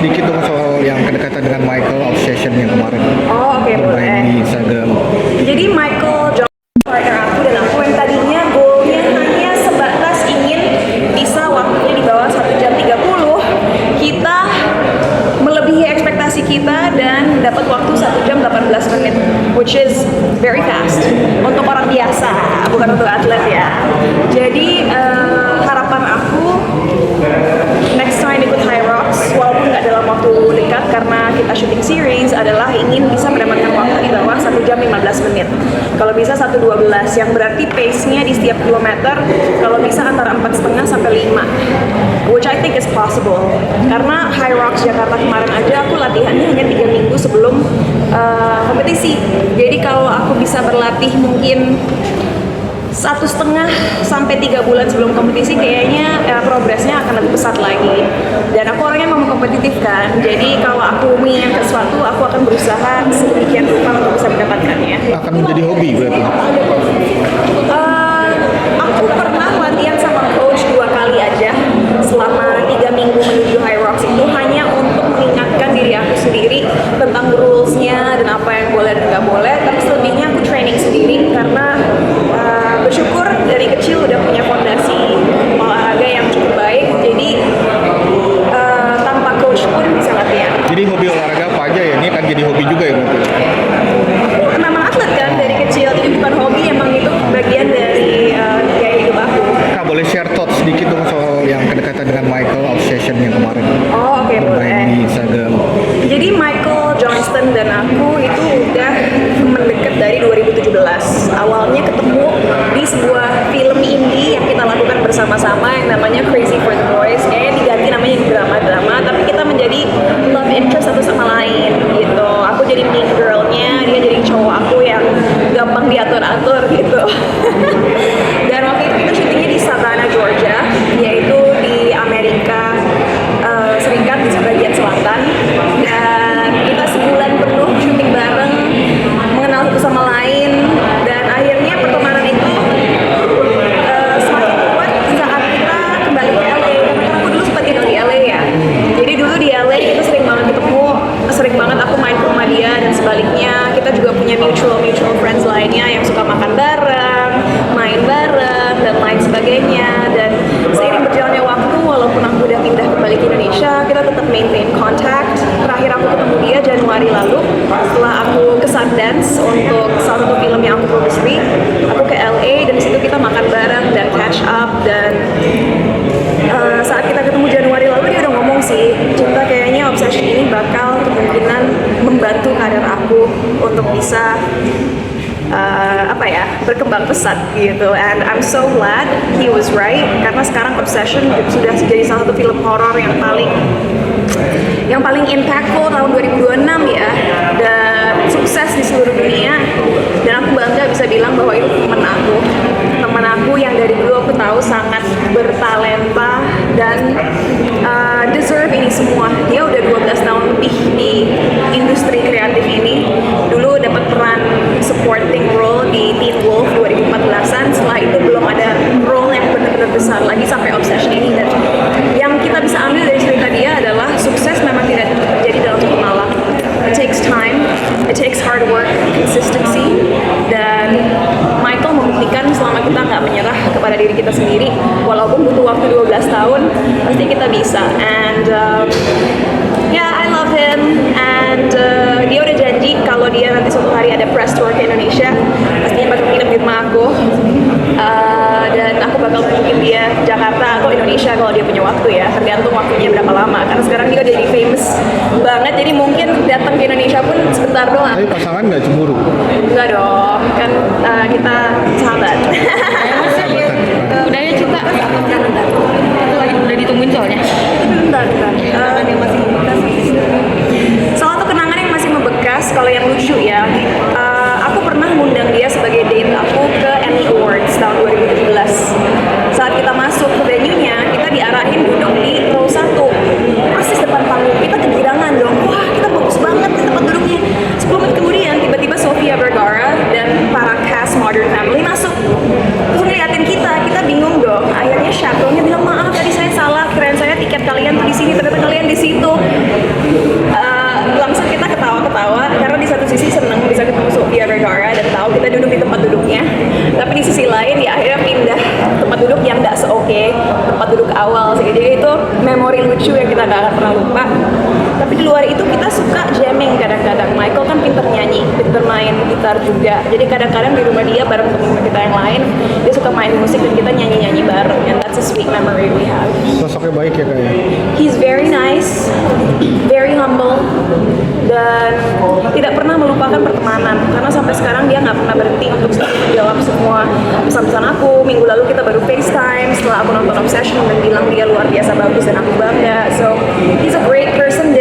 sedikit dong soal yang kedekatan dengan Michael Obsession yang kemarin Oh, oke, boleh. bermain di Instagram. Jadi Michael Johnson, partner aku dan aku yang tadinya goalnya hanya sebatas ingin bisa waktunya di bawah 1 jam 30, kita melebihi ekspektasi kita dan dapat waktu 1 jam 18 menit, which is very fast untuk orang biasa, bukan untuk atlet ya. Jadi harapan aku next time ikut High Rocks, walaupun nggak dalam waktu dekat karena kita syuting series, adalah ingin bisa mendapatkan waktu di bawah 1 jam 15 menit. Kalau bisa 1:12, yang berarti pace-nya di setiap kilometer kalau bisa antara 4,5 sampai 5, which I think is possible. Karena High Rocks Jakarta kemarin aja aku latihannya hanya 3 minggu sebelum kompetisi. Jadi kalau aku bisa berlatih mungkin 1,5 sampai 3 bulan sebelum kompetisi, kayaknya progresnya akan lebih pesat lagi. Dan aku orangnya mau kompetitif kan, jadi kalau aku menginginkan sesuatu, aku akan berusaha sedemikian rupa untuk bisa mendapatkannya. Akan menjadi hobi berarti. Aku pernah latihan sama coach 2 kali aja selama 3 minggu menuju High Rocks, itu hanya untuk mengingatkan diri aku sendiri tentang rules-nya dan apa yang boleh dan nggak boleh. Tapi selebihnya aku training sendiri karena bersyukur dari kecil udah punya fondasi olahraga yang cukup baik, jadi tanpa coach pun bisa latihan. Jadi hobi olahraga apa aja ya? Ini kan jadi hobi juga ya berarti. Aku memang atlet kan dari kecil, jadi bukan hobi, emang itu bagian dari gaya hidup aku. Kak, boleh share thoughts sedikit dong soal yang kedekatan dengan Michael Obsession yang kemarin Oh, oke, bermain boleh. di Instagram. Jadi Michael Johnston dan aku itu udah mendekat dari 2017. Awalnya ketemu di sebuah film indie yang kita lakukan bersama-sama yang namanya Crazy for the Boys. Kayaknya diganti namanya jadi drama-drama, tapi kita menjadi love interest satu sama lain gitu. Aku jadi mean girl-nya, dia jadi cowok aku yang gampang diatur-atur gitu. Dan waktu itu kita syutingnya di Savannah, Georgia, yaitu di Amerika Serikat di bagian selatan, dan kita sebulan penuh syuting bareng, mengenal satu sama lain, dan akhirnya pertemanan itu semakin kuat saat kita kembali ke LA. Karena aku dulu sempat tinggal di LA ya, jadi dulu di LA kita sering banget ketemu, sering banget aku main ke rumah dia dan sebaliknya. Kita juga punya mutual friends lainnya yang suka makan bareng, main bareng, dan lain sebagainya. Dan seiring berjalannya waktu, walaupun aku udah pindah kembali ke Indonesia, kita tetap maintain contact. Terakhir aku ketemu dia Januari lalu, setelah aku ke Sundance untuk salah satu film yang aku produksi. Aku ke LA dan disitu kita makan bareng dan catch up. Dan saat kita ketemu Januari lalu, dia udah ngomong sih, Cinta, kayaknya Obsession ini bakal kemungkinan membantu karir aku untuk bisa berkembang pesat gitu. And I'm so glad he was right, karena sekarang Obsession sudah jadi salah satu film horor yang paling impactful tahun 2026 ya, dan sukses di seluruh dunia. Dan aku bangga bisa bilang bahwa itu teman aku yang dari dulu aku tahu sangat bertalenta dan deserve ini semua. Dia udah 12 tahun lebih di industri kreatif ini. Dulu dapat peran supporting role di Teen Wolf 2014-an. Setelah itu belum ada role yang benar-benar besar lagi sampai Obsession ini. Dan yang kita bisa ambil dari cerita dia adalah sukses memang tidak terjadi dalam satu malam. It takes time, it takes hard work, consistency, dan Michael membuktikan selama kita nggak menyerah kepada diri kita sendiri, walaupun butuh waktu 12 tahun, pasti kita bisa. And yeah, I love him. And dia udah janji kalau dia nanti suatu hari ada press tour ke Indonesia, pastinya bakal nginep di rumah aku. Dan aku bakal tunjukin dia Jakarta atau Indonesia kalau dia punya waktu ya, tergantung waktunya berapa lama. Karena sekarang dia udah jadi famous banget, jadi mungkin datang ke Indonesia pun sebentar doang. Tapi pasangan nggak cemburu? Enggak dong, kan kita sahabat. Udah ya Cinta, itu lagi udah ditungguin soalnya. Bentar. Yang masih membekas. Salah satu kenangan yang masih membekas, kalau yang lucu ya, aku pernah ngundang dia sebagai date aku ke Emmy Awards tahun 2017. Saat kita masuk ke venue-nya, kita diarahin duduk di row 1, persis depan panggung. Kita kegirangan dong, wah kita bagus banget di tempat duduknya. 10 menit kemudian, tiba-tiba Sofia Vergara dan para cast Modern Family masuk. Terus ngeliatin kita bingung dong. Akhirnya chaperone-nya bilang, maaf tadi saya salah, kirain saya tiket duduk awal sih. Jadi itu memori lucu yang kita gak akan pernah lupa. Tapi di luar itu kita suka jamming kadang-kadang. Michael kan pinter nyanyi, pinter main gitar juga. Jadi kadang-kadang di rumah dia bareng teman kita yang lain, dia suka main musik dan kita nyanyi-nyanyi bareng. And that's a sweet memory we have. Sosoknya baik ya Kak ya? He's very nice, very humble, dan tidak pernah melupakan pertemanan. Karena sampai sekarang dia nggak pernah berhenti untuk selalu menjawab semua pesan-pesan aku. Minggu lalu kita baru FaceTime setelah aku nonton Obsession dan bilang dia luar biasa bagus dan aku bangga. So he's a great person